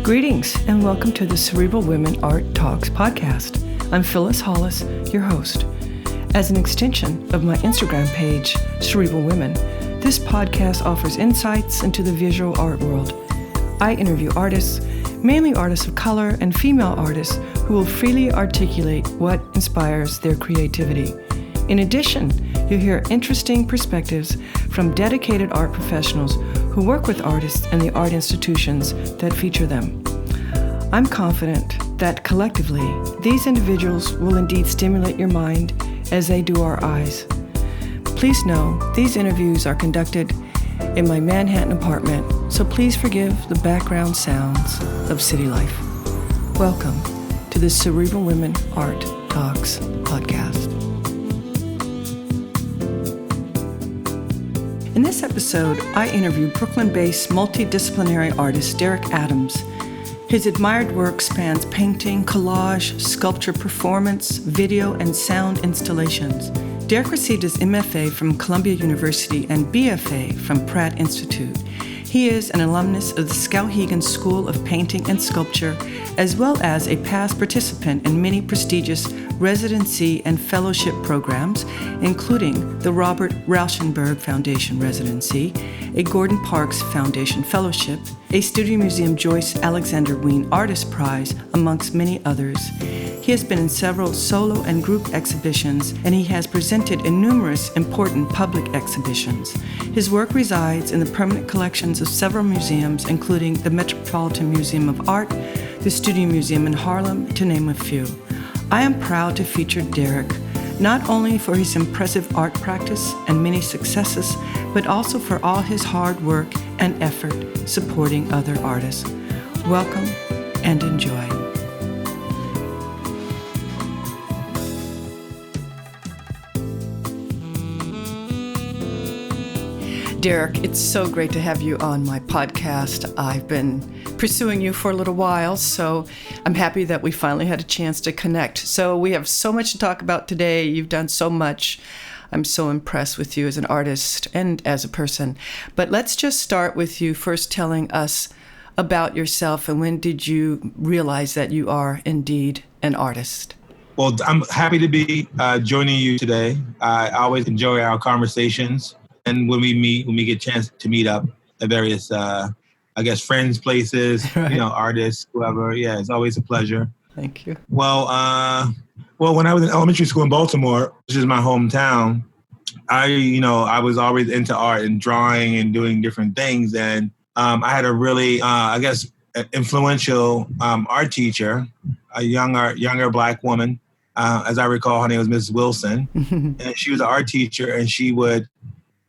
Greetings and welcome to the Cerebral Women Art Talks podcast. I'm Phyllis Hollis, your host. As an extension of my Instagram page, Cerebral Women, this podcast offers insights into the visual art world. I interview artists, mainly artists of color and female artists who will freely articulate what inspires their creativity. In addition, you'll hear interesting perspectives from dedicated art professionals who work with artists and the art institutions that feature them. I'm confident that collectively, these individuals will indeed stimulate your mind as they do our eyes. Please know these interviews are conducted in my Manhattan apartment, so please forgive the background sounds of city life. Welcome to the Cerebral Women Art Talks podcast. In this episode, I interview Brooklyn-based multidisciplinary artist Derrick Adams. His admired work spans painting, collage, sculpture, performance, video, and sound installations. Derrick received his MFA from Columbia University and BFA from Pratt Institute. He is an alumnus of the Skowhegan School of Painting and Sculpture, as well as a past participant in many prestigious residency and fellowship programs, including the Robert Rauschenberg Foundation Residency, a Gordon Parks Foundation Fellowship, a Studio Museum Joyce Alexander Wien Artist Prize, amongst many others. He has been in several solo and group exhibitions, and he has presented in numerous important public exhibitions. His work resides in the permanent collections of several museums, including the Metropolitan Museum of Art, the Studio Museum in Harlem, to name a few. I am proud to feature Derrick, not only for his impressive art practice and many successes, but also for all his hard work and effort supporting other artists. Welcome and enjoy. Derrick, it's so great to have you on my podcast. I've been pursuing you for a little while, so I'm happy that we finally had a chance to connect. So we have so much to talk about today. You've done so much. I'm so impressed with you as an artist and as a person. But let's just start with you first telling us about yourself and when did you realize that you are indeed an artist? Well, I'm happy to be joining you today. I always enjoy our conversations. And when we get a chance to meet up at various, friends, places, right. Artists, whoever. Yeah, it's always a pleasure. Thank you. Well, when I was in elementary school in Baltimore, which is my hometown, I was always into art and drawing and doing different things. And I had a really, influential art teacher, a younger Black woman. As I recall, her name was Mrs. Wilson. And she was an art teacher, and she would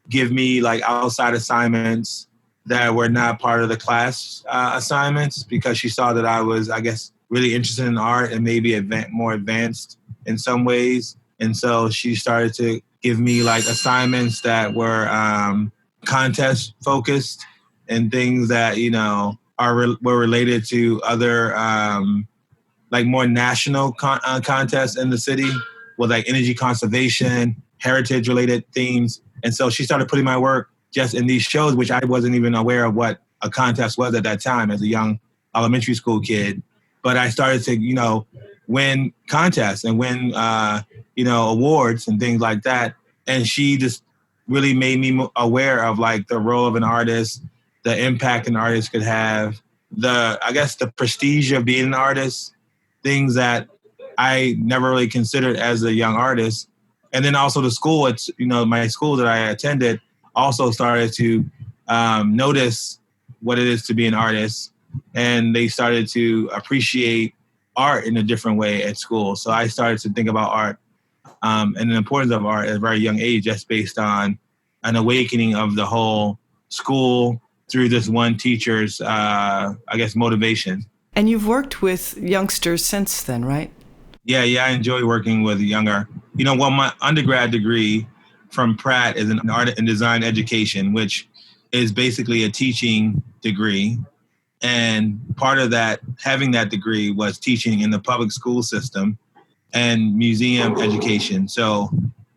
give me like outside assignments that were not part of the class assignments because she saw that I was, really interested in art and maybe more advanced in some ways. And so she started to give me like assignments that were contest focused and things that, were related to other more national contests in the city with like energy conservation, heritage related themes. And so she started putting my work just in these shows, which I wasn't even aware of what a contest was at that time as a young elementary school kid. But I started to, win contests and win, awards and things like that. And she just really made me aware of like the role of an artist, the impact an artist could have, the prestige of being an artist, things that I never really considered as a young artist. And then also the school, my school that I attended also started to notice what it is to be an artist. And they started to appreciate art in a different way at school. So I started to think about art and the importance of art at a very young age, just based on an awakening of the whole school through this one teacher's, motivation. And you've worked with youngsters since then, right? Yeah, I enjoy working with younger. My undergrad degree from Pratt is in art and design education, which is basically a teaching degree. And part of that, having that degree, was teaching in the public school system and museum education. So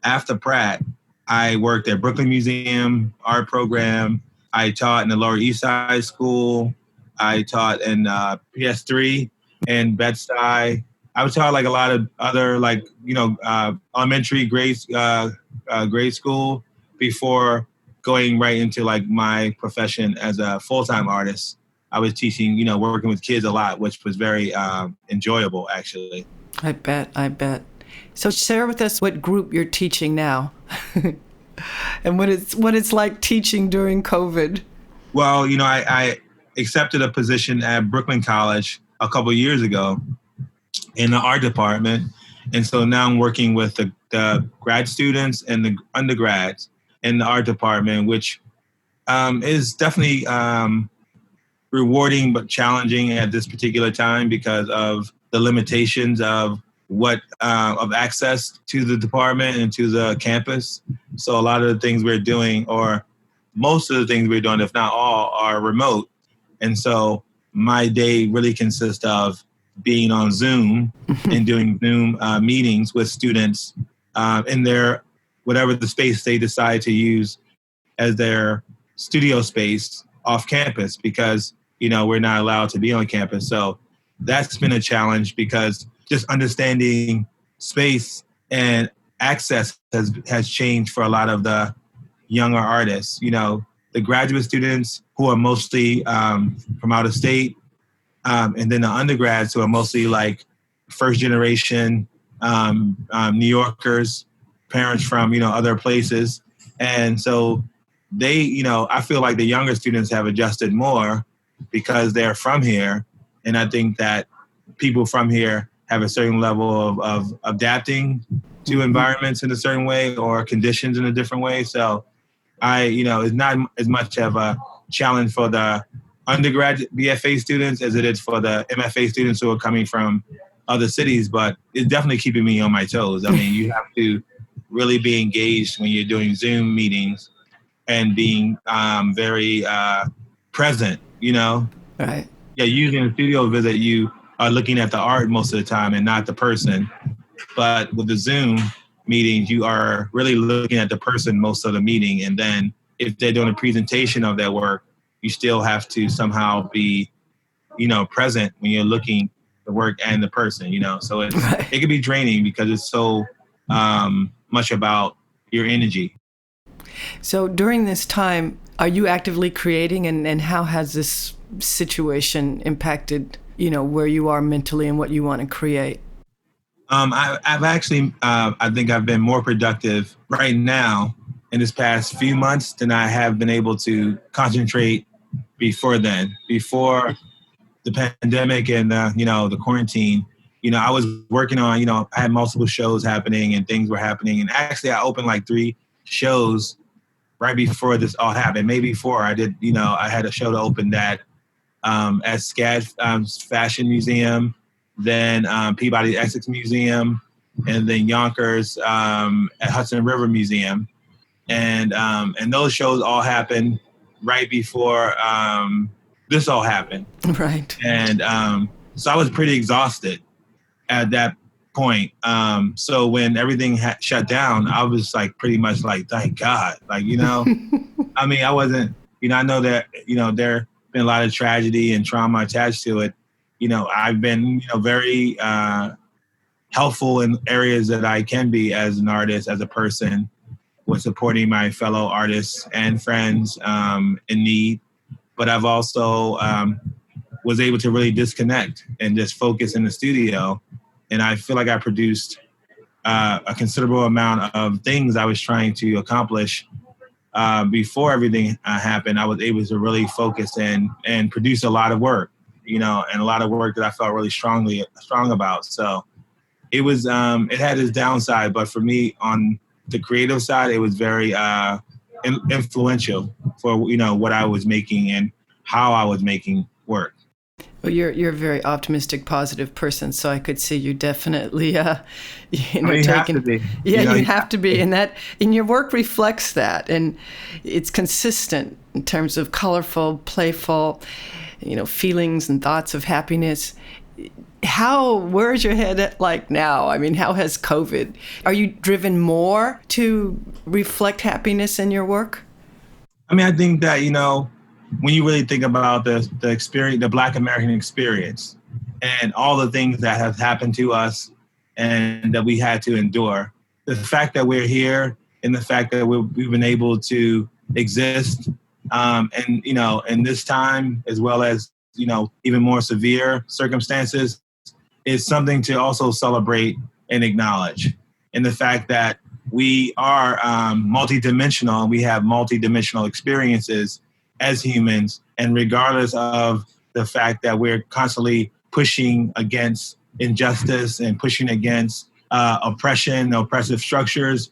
after Pratt, I worked at Brooklyn Museum art program. I taught in the Lower East Side School. I taught in PS3 and Bed-Stuy. I was taught like a lot of other elementary grade school before going right into like my profession as a full-time artist. I was teaching, working with kids a lot, which was very enjoyable, actually. I bet. So share with us what group you're teaching now and what it's like teaching during COVID. Well, I accepted a position at Brooklyn College a couple of years ago in the art department. And so now I'm working with the grad students and the undergrads in the art department, which is definitely rewarding but challenging at this particular time because of the limitations of of access to the department and to the campus. So a lot of the things we're doing, or most of the things we're doing, if not all, are remote. And so my day really consists of being on Zoom and doing Zoom meetings with students in their, whatever the space they decide to use as their studio space off campus, because, we're not allowed to be on campus. So that's been a challenge because just understanding space and access has changed for a lot of the younger artists. The graduate students who are mostly from out of state, and then the undergrads who are mostly like first generation New Yorkers, parents from, other places. And so they, I feel like the younger students have adjusted more because they're from here. And I think that people from here have a certain level of adapting to environments in a certain way or conditions in a different way. So it's not as much of a challenge for the undergraduate BFA students as it is for the MFA students who are coming from other cities, but it's definitely keeping me on my toes. I mean, you have to really be engaged when you're doing Zoom meetings and being very present, Right. Yeah, using a studio visit, you are looking at the art most of the time and not the person. But with the Zoom meetings, you are really looking at the person most of the meeting. And then if they're doing a presentation of their work, you still have to somehow be, present when you're looking at the work and the person, So it can be draining because it's so much about your energy. So during this time, are you actively creating, and how has this situation impacted, where you are mentally and what you want to create? I've actually, I think I've been more productive right now in this past few months than I have been able to concentrate before then. Before the pandemic and, the quarantine, I was working on, I had multiple shows happening and things were happening. And actually I opened like 3 shows right before this all happened. Maybe 4. I did, I had a show to open that at SCAD Fashion Museum, then Peabody Essex Museum, and then Yonkers at Hudson River Museum. And those shows all happened right before this all happened. Right. And so I was pretty exhausted at that point. So when everything shut down, I was like pretty much like, thank God. Like, I mean, I wasn't, I know that, there been a lot of tragedy and trauma attached to it. I've been, very helpful in areas that I can be as an artist, as a person, with supporting my fellow artists and friends in need. But I've also was able to really disconnect and just focus in the studio. And I feel like I produced a considerable amount of things I was trying to accomplish before everything happened. I was able to really focus and produce a lot of work, and a lot of work that I felt really strong about. So it was, it had its downside, but for me on the creative side, it was very influential for, what I was making and how I was making work. Well, you're a very optimistic, positive person, so I could see you definitely, taking. You have to be. Yeah, you have to be, and your work reflects that, and it's consistent in terms of colorful, playful, feelings and thoughts of happiness. Where's your head at like now? I mean, how has COVID? Are you driven more to reflect happiness in your work? I mean, I think that when you really think about the experience, the Black American experience, and all the things that have happened to us and that we had to endure, the fact that we're here and the fact that we've been able to exist, and in this time, as well as even more severe circumstances, is something to also celebrate and acknowledge. And the fact that we are multidimensional, and we have multidimensional experiences as humans, and regardless of the fact that we're constantly pushing against injustice and pushing against oppression, oppressive structures,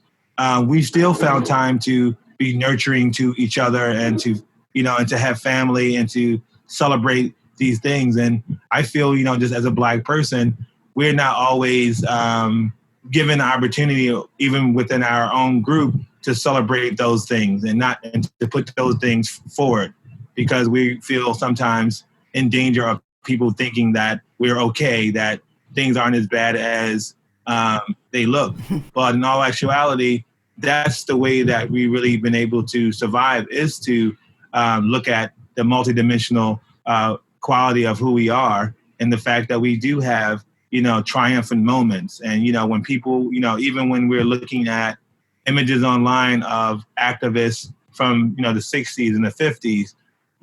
we still found time to be nurturing to each other, and to and to have family, and to celebrate these things. And I feel, just as a Black person, we're not always given the opportunity, even within our own group, to celebrate those things and to put those things forward, because we feel sometimes in danger of people thinking that we're okay, that things aren't as bad as they look. But in all actuality, that's the way that we really been able to survive, is to look at the multidimensional quality of who we are, and the fact that we do have, triumphant moments. And, when people, even when we're looking at images online of activists from, the 60s and the 50s,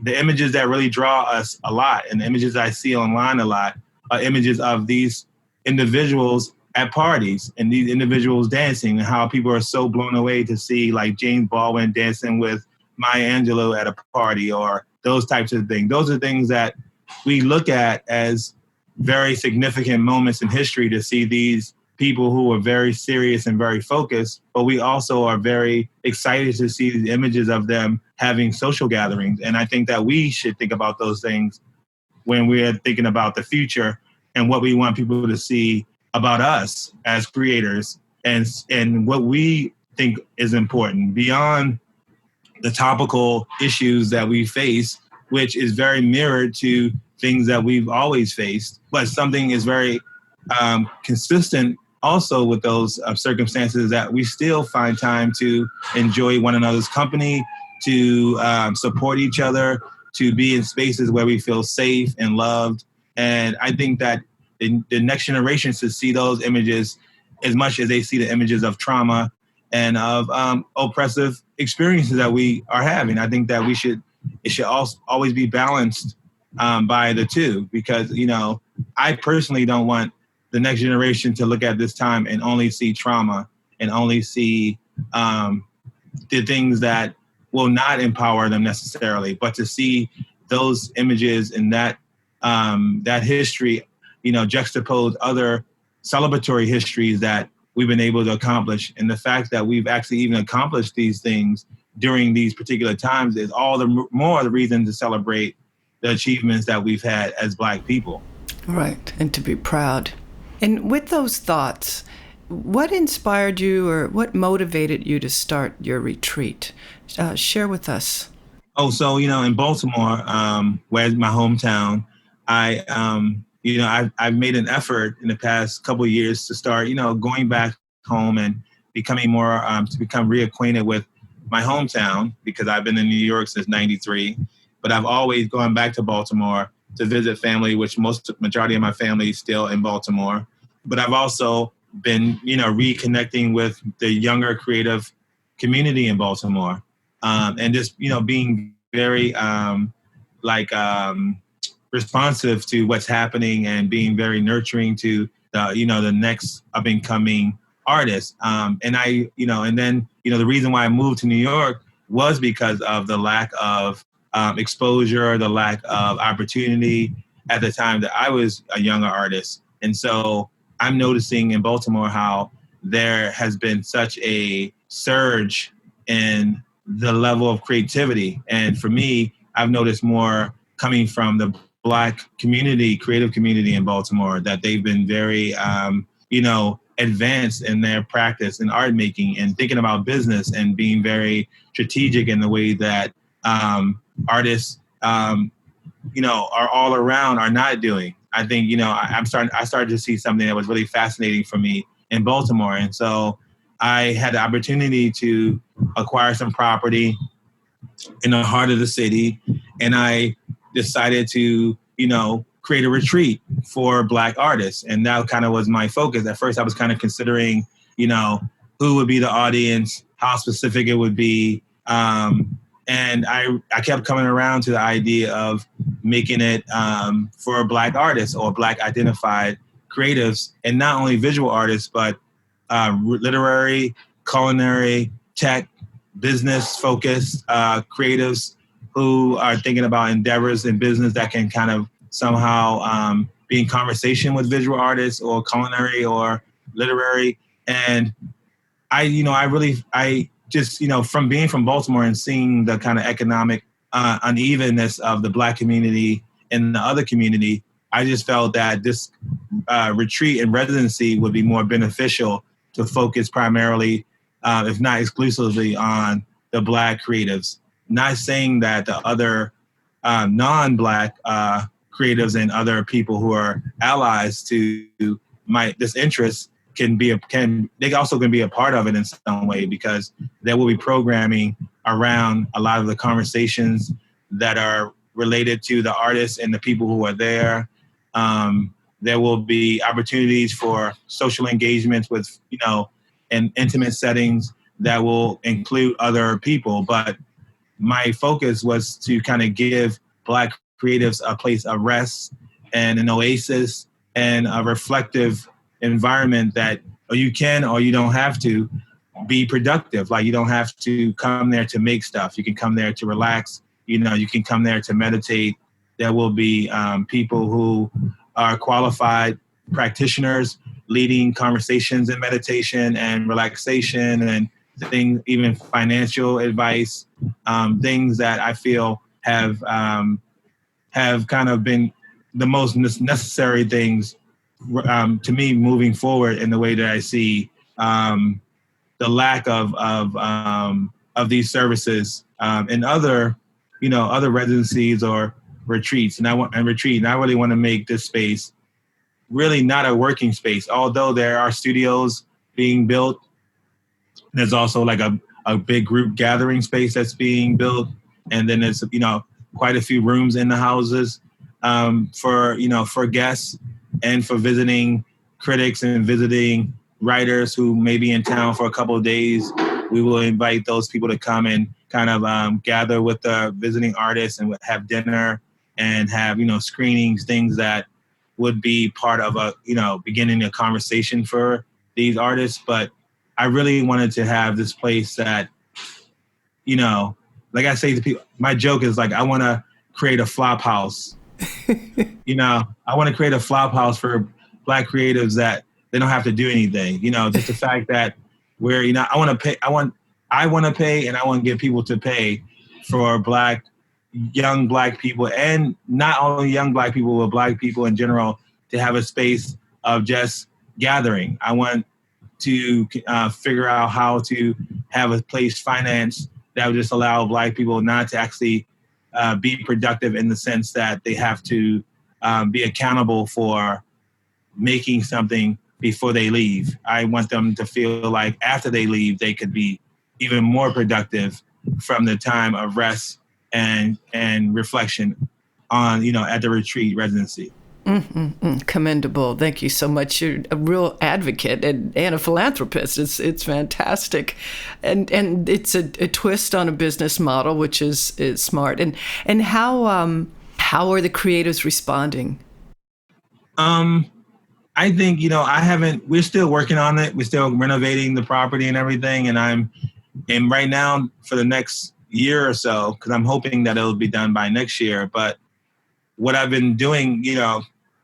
the images that really draw us a lot, and the images I see online a lot, are images of these individuals at parties, and these individuals dancing, and how people are so blown away to see like James Baldwin dancing with Maya Angelou at a party, or those types of things. Those are things that we look at as very significant moments in history, to see these people who are very serious and very focused, but we also are very excited to see the images of them having social gatherings. And I think that we should think about those things when we're thinking about the future and what we want people to see about us as creators, and what we think is important beyond the topical issues that we face, which is very mirrored to things that we've always faced. But something is very consistent also with those circumstances, that we still find time to enjoy one another's company, to support each other, to be in spaces where we feel safe and loved. And I think that the next generation should see those images as much as they see the images of trauma and of oppressive experiences that we are having. I think that it should also always be balanced by the two, because, I personally don't want the next generation to look at this time and only see trauma, and only see the things that will not empower them necessarily, but to see those images and that history, juxtapose other celebratory histories that we've been able to accomplish. And the fact that we've actually even accomplished these things during these particular times is all the more the reason to celebrate the achievements that we've had as Black people. Right, and to be proud. And with those thoughts, what inspired you, or what motivated you to start your retreat? Share with us. Oh, so, in Baltimore, where's my hometown, I've made an effort in the past couple of years to start, going back home and becoming more, to become reacquainted with my hometown, because I've been in New York since '93, but I've always gone back to Baltimore to visit family, which majority of my family is still in Baltimore. But I've also been, reconnecting with the younger creative community in Baltimore, and just, being very responsive to what's happening, and being very nurturing to the next up and coming artists. And then the reason why I moved to New York was because of the lack of exposure, the lack of opportunity at the time that I was a younger artist. And so I'm noticing in Baltimore how there has been such a surge in the level of creativity. And for me, I've noticed more coming from the Black community, creative community in Baltimore, that they've been very, advanced in their practice in art making and thinking about business, and being very strategic in the way that artists, are all around are not doing. I think, I started to see something that was really fascinating for me in Baltimore. And so I had the opportunity to acquire some property in the heart of the city. And I decided to, create a retreat for Black artists. And that kind of was my focus. At first, I was kind of considering, who would be the audience, how specific it would be. And I kept coming around to the idea of making it for Black artists or Black identified creatives, and not only visual artists, but literary, culinary, tech, business focused creatives who are thinking about endeavors in business that can kind of somehow be in conversation with visual artists or culinary or literary. And I just, from being from Baltimore and seeing the kind of economic unevenness of the Black community and the other community, I just felt that this retreat and residency would be more beneficial to focus primarily, if not exclusively, on the Black creatives. Not saying that the other non-Black creatives and other people who are allies to this interest they also can be a part of it in some way, because there will be programming around a lot of the conversations that are related to the artists and the people who are there. There will be opportunities for social engagements with, in intimate settings that will include other people. But my focus was to kind of give Black creatives a place of rest and an oasis and a reflective environment that you can or you don't have to be productive. Like, you don't have to come there to make stuff. You can come there to relax. You can come there to meditate. There will be people who are qualified practitioners leading conversations in meditation and relaxation and things, even financial advice, things that I feel have kind of been the most necessary things to me moving forward in the way that I see the lack of these services in other residencies or retreats. And I really want to make this space really not a working space, although there are studios being built. There's also like a big group gathering space that's being built. And then there's, quite a few rooms in the houses for guests and for visiting critics and visiting writers who may be in town for a couple of days. We will invite those people to come and kind of gather with the visiting artists and have dinner and have, screenings, things that would be part of beginning a conversation for these artists. But I really wanted to have this place that, like I say to people, my joke is like, I want to create a flop house. I want to create a flop house for Black creatives that they don't have to do anything. Just the fact that I want to pay, I want to pay, and I want to get people to pay for young Black people, and not only young Black people, but Black people in general, to have a space of just gathering. I want to figure out how to have a place financed that would just allow Black people not to actually be productive in the sense that they have to be accountable for making something before they leave. I want them to feel like after they leave, they could be even more productive from the time of rest and reflection on, at the retreat residency. Commendable. Thank you so much. You're a real advocate and a philanthropist. It's fantastic. And it's a twist on a business model, which is smart. And how are the creatives responding? I think, we're still working on it. We're still renovating the property and everything. And right now for the next year or so, because I'm hoping that it'll be done by next year. But what I've been doing,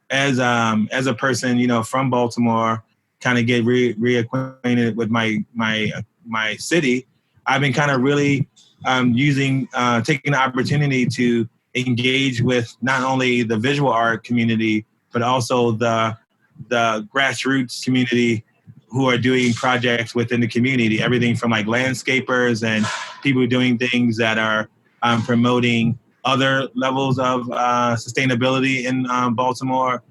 as a person, from Baltimore, kind of get reacquainted with my city, I've been kind of really taking the opportunity to engage with not only the visual art community, but also the grassroots community who are doing projects within the community, everything from like landscapers and people doing things that are promoting other levels of sustainability in Baltimore,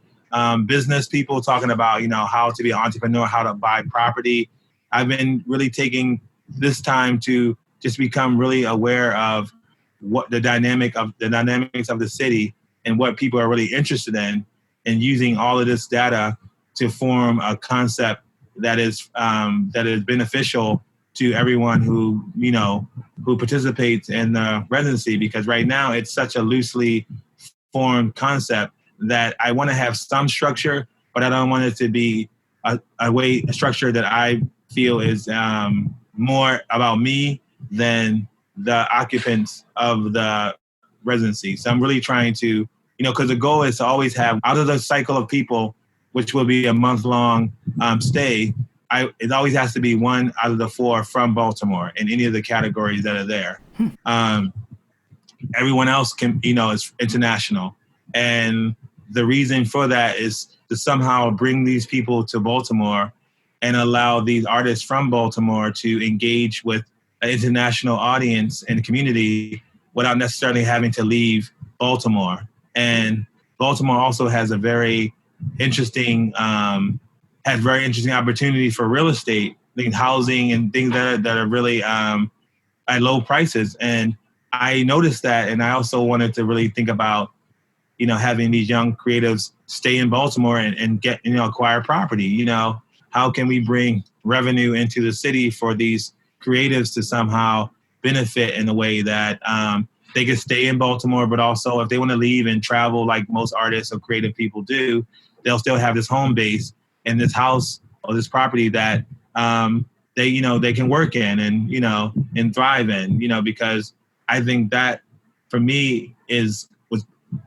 business people talking about, how to be an entrepreneur, how to buy property. I've been really taking this time to just become really aware of what the dynamics of the city and what people are really interested in, and using all of this data to form a concept that is beneficial to everyone who participates in the residency. Because right now it's such a loosely formed concept that I want to have some structure, but I don't want it to be a structure that I feel is more about me than the occupants of the residency. So I'm really trying to, because the goal is to always have, out of the cycle of people, which will be a month-long stay, it always has to be one out of the 4 from Baltimore in any of the categories that are there. Everyone else is international. And the reason for that is to somehow bring these people to Baltimore and allow these artists from Baltimore to engage with an international audience and community without necessarily having to leave Baltimore. And Baltimore also has a very interesting opportunity for real estate, housing and things that are really at low prices. And I noticed that, and I also wanted to really think about, having these young creatives stay in Baltimore and get, acquire property. How can we bring revenue into the city for these creatives to somehow benefit in a way that they can stay in Baltimore, but also if they want to leave and travel like most artists or creative people do, they'll still have this home base in this house or this property that they can work in and thrive in, because I think that for me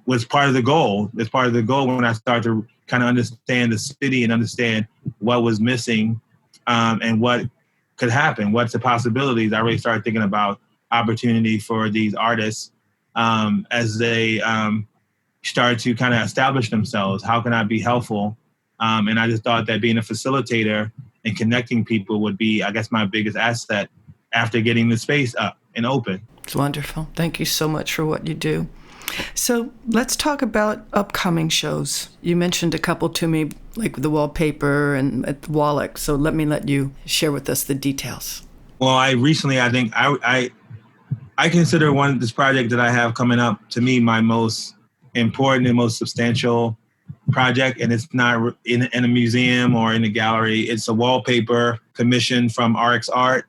was part of the goal. It's part of the goal when I started to kind of understand the city and understand what was missing and what could happen, what's the possibilities. I really started thinking about opportunity for these artists as they start to kind of establish themselves. How can I be helpful? And I just thought that being a facilitator and connecting people would be, I guess, my biggest asset after getting the space up and open. It's wonderful. Thank you so much for what you do. So let's talk about upcoming shows. You mentioned a couple to me, like the wallpaper and at Wallach. So let you share with us the details. Well, I think I consider this project that I have coming up, to me, my most important and most substantial project. And it's not in a museum or in a gallery. It's a wallpaper commission from RX Art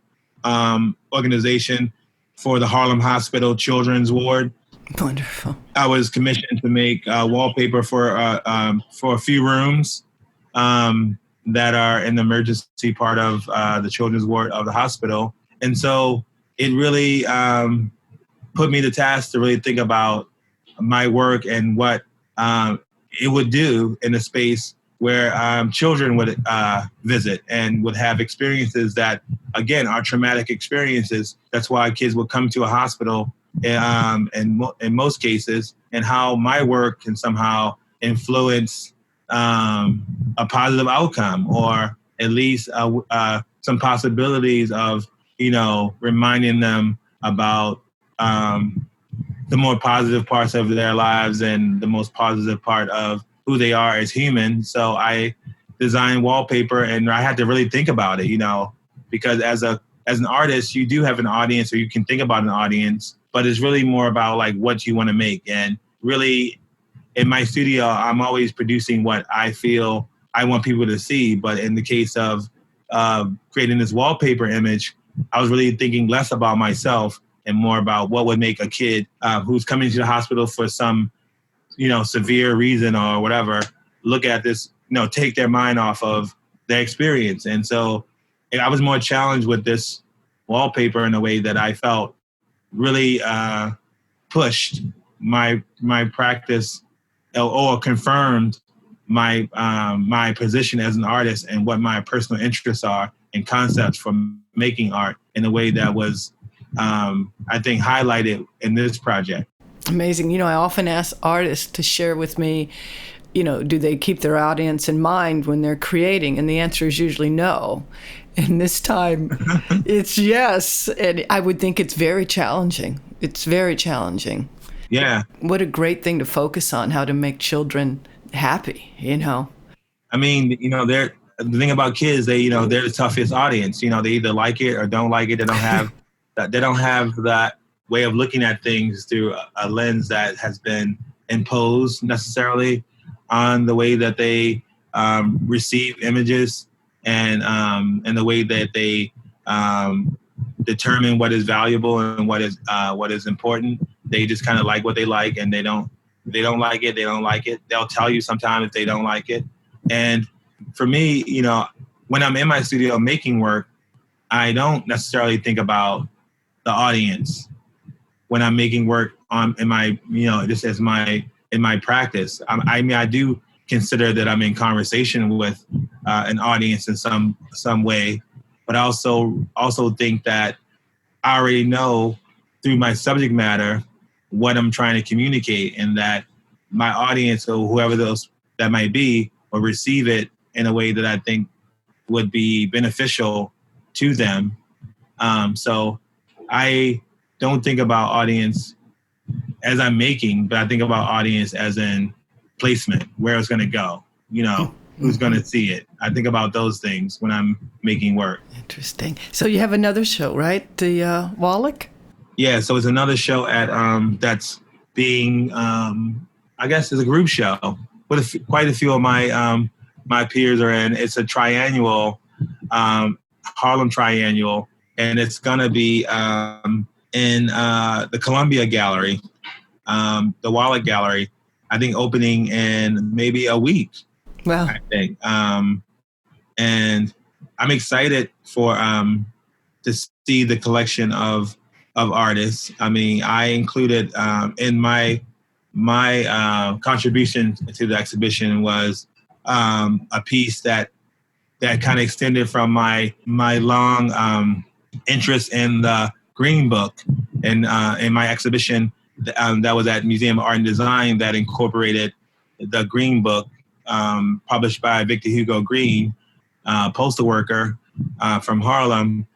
organization for the Harlem Hospital Children's Ward. Wonderful. I was commissioned to make wallpaper for a few rooms that are in the emergency part of the children's ward of the hospital. And so it really put me to task to really think about my work and what it would do in a space where children would visit and would have experiences that, again, are traumatic experiences. That's why kids would come to a hospital in most cases, and how my work can somehow influence a positive outcome, or at least some possibilities of, reminding them about the more positive parts of their lives and the most positive part of who they are as humans. So I designed wallpaper, and I had to really think about it, because as an artist, you do have an audience, or you can think about an audience, but it's really more about like what you want to make. And really, in my studio, I'm always producing what I feel I want people to see. But in the case of creating this wallpaper image, I was really thinking less about myself and more about what would make a kid who's coming to the hospital for some, severe reason or whatever, look at this, take their mind off of their experience. And so I was more challenged with this wallpaper in a way that I felt really pushed my practice or confirmed my position as an artist and what my personal interests are and concepts for making art in a way that was, I think, highlighted in this project. Amazing. I often ask artists to share with me, do they keep their audience in mind when they're creating? And the answer is usually no. And this time it's yes. And I would think it's very challenging. It's very challenging. Yeah. What a great thing to focus on, how to make children happy, I mean, the thing about kids, they're the toughest audience. They either like it or don't like it. They don't have that way of looking at things through a lens that has been imposed necessarily on the way that they receive images and the way that they determine what is valuable and what is important. They just kind of like what they like, and they don't like it. They don't like it. They'll tell you sometimes if they don't like it. And for me, when I'm in my studio making work, I don't necessarily think about the audience when I'm making work in my practice. I do consider that I'm in conversation with an audience in some way, but I also think that I already know through my subject matter what I'm trying to communicate, and that my audience or whoever those that might be will receive it in a way that I think would be beneficial to them. So I don't think about audience as I'm making, but I think about audience as in placement, where it's going to go, who's going to see it. I think about those things when I'm making work. Interesting. So you have another show, right? The Wallach? Yeah, so it's another show at that's being, I guess it's a group show. But quite a few of my peers are in. It's a triannual, Harlem triannual, and it's going to be in the Columbia Gallery, the Wallach Gallery, I think opening in maybe a week. Wow. I think. And I'm excited for to see the collection of artists. I mean, I included in my contribution to the exhibition was a piece that kind of extended from my long interest in the Green Book, and in my exhibition that was at Museum of Art and Design that incorporated the Green Book, published by Victor Hugo Green, postal worker from Harlem.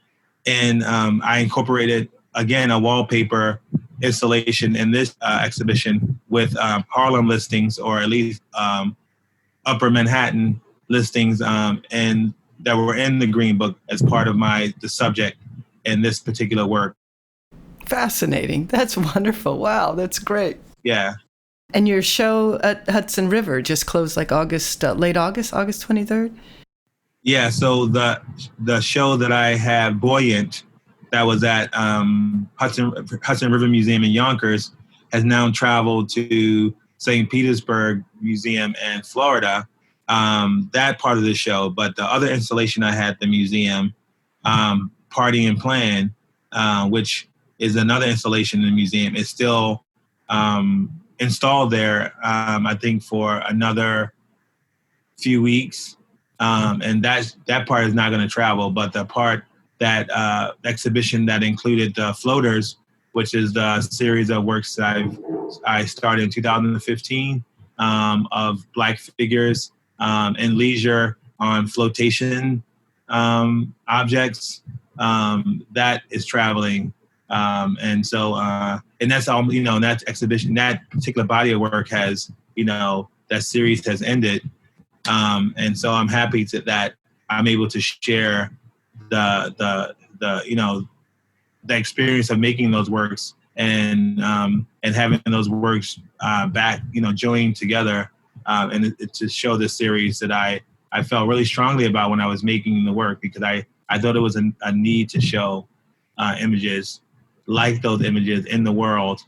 And I incorporated, again, a wallpaper installation in this exhibition with Harlem listings, or at least Upper Manhattan listings, and that were in the Green Book as part of the subject in this particular work. Fascinating. That's wonderful. Wow, that's great. Yeah. And your show at Hudson River just closed like late August 23rd? Yeah, so the show that I had, Buoyant, that was at Hudson River Museum in Yonkers, has now traveled to St. Petersburg Museum in Florida. That part of the show, but the other installation I had at the museum, Party and Plan, which is another installation in the museum, is still installed there, I think, for another few weeks. And that part is not going to travel, but the part that exhibition that included the Floaters, which is the series of works that I started in 2015 of Black figures and leisure on flotation objects, that is traveling. And so, and that's all, that exhibition, that particular body of work has, that series has ended. And so I'm happy that I'm able to share the experience of making those works and having those works back, joined together, and to show this series that I felt really strongly about when I was making the work, because I thought it was a need to show images like those images in the world.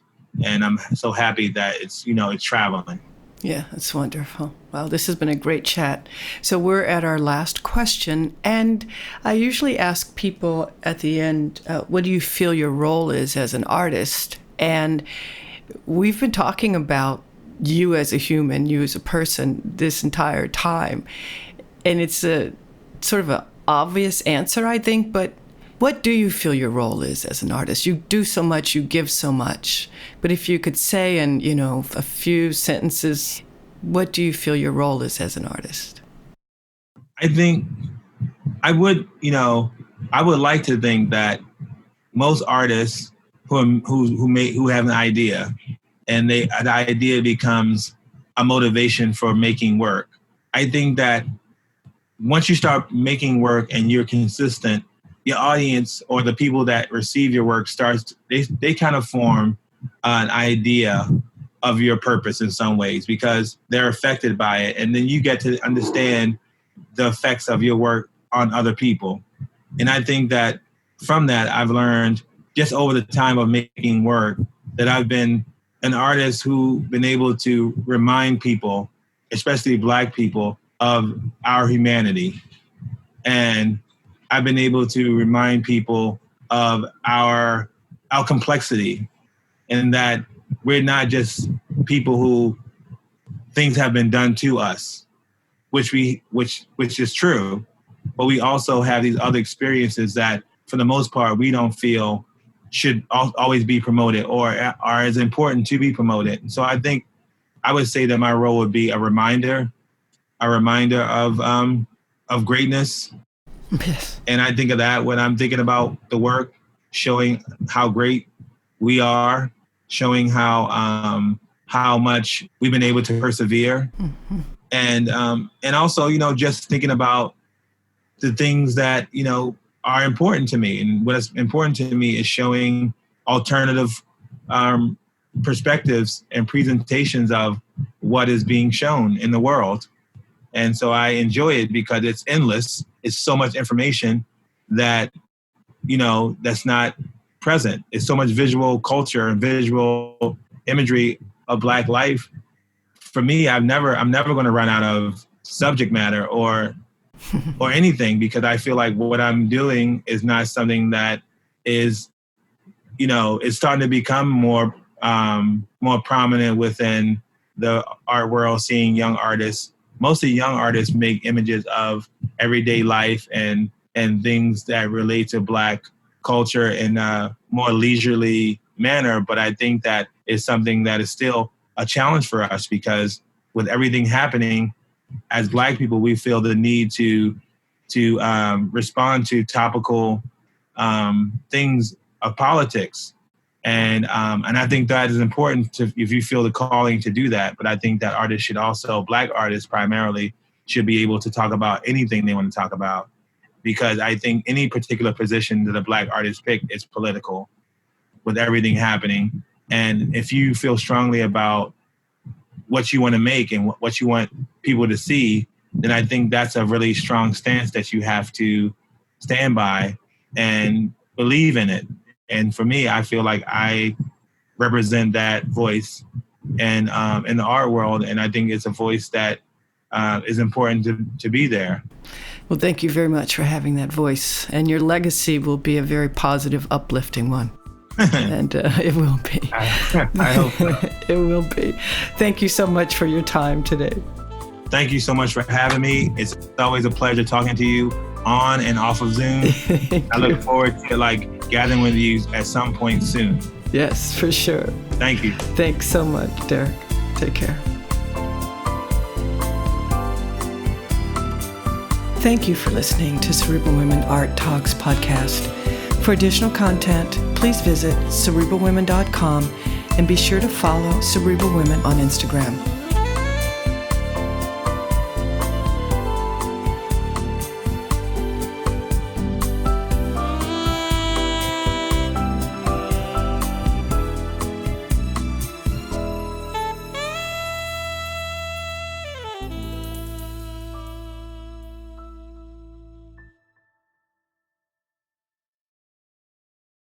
And I'm so happy that it's traveling. Yeah, that's wonderful. Wow, this has been a great chat. So we're at our last question, and I usually ask people at the end, what do you feel your role is as an artist? And we've been talking about you as a human, you as a person, this entire time. And it's a sort of an obvious answer, I think, but what do you feel your role is as an artist? You do so much, you give so much. But if you could say in, a few sentences, what do you feel your role is as an artist? I think I would like to think that most artists who have an idea, and the idea becomes a motivation for making work. I think that once you start making work and you're consistent, your audience or the people that receive your work they kind of form an idea of your purpose in some ways because they're affected by it. And then you get to understand the effects of your work on other people. And I think that from that, I've learned just over the time of making work that I've been an artist who's been able to remind people, especially Black people, of our humanity. And I've been able to remind people of our complexity, and that we're not just people who things have been done to us, which is true, but we also have these other experiences that, for the most part, we don't feel should always be promoted or are as important to be promoted. So I think I would say that my role would be a reminder of greatness. Yes. And I think of that when I'm thinking about the work, showing how great we are, showing how much we've been able to persevere. Mm-hmm. And also, just thinking about the things that, are important to me. And what is important to me is showing alternative perspectives and presentations of what is being shown in the world. And so I enjoy it because it's endless. It's so much information that, that's not present. It's so much visual culture and visual imagery of Black life. For me, I'm never going to run out of subject matter or anything, because I feel like what I'm doing is not something that is, it's starting to become more prominent within the art world, seeing young artists. Mostly young artists make images of everyday life and things that relate to Black culture in a more leisurely manner. But I think that is something that is still a challenge for us, because with everything happening, as Black people, we feel the need to respond to topical things of politics. And I think that is important if you feel the calling to do that. But I think that artists should also, Black artists primarily, should be able to talk about anything they want to talk about. Because I think any particular position that a Black artist pick is political with everything happening. And if you feel strongly about what you want to make and what you want people to see, then I think that's a really strong stance that you have to stand by and believe in it. And for me, I feel like I represent that voice in the art world, and I think it's a voice that is important to be there. Well, thank you very much for having that voice, and your legacy will be a very positive, uplifting one. And it will be. I hope so. It will be. Thank you so much for your time today. Thank you so much for having me. It's always a pleasure talking to you on and off of Zoom. I look forward to gathering with you at some point soon. Yes, for sure. Thank you. Thanks so much, Derrick. Take care. Thank you for listening to Cerebral Women Art Talks podcast. For additional content, please visit cerebralwomen.com and be sure to follow Cerebral Women on Instagram.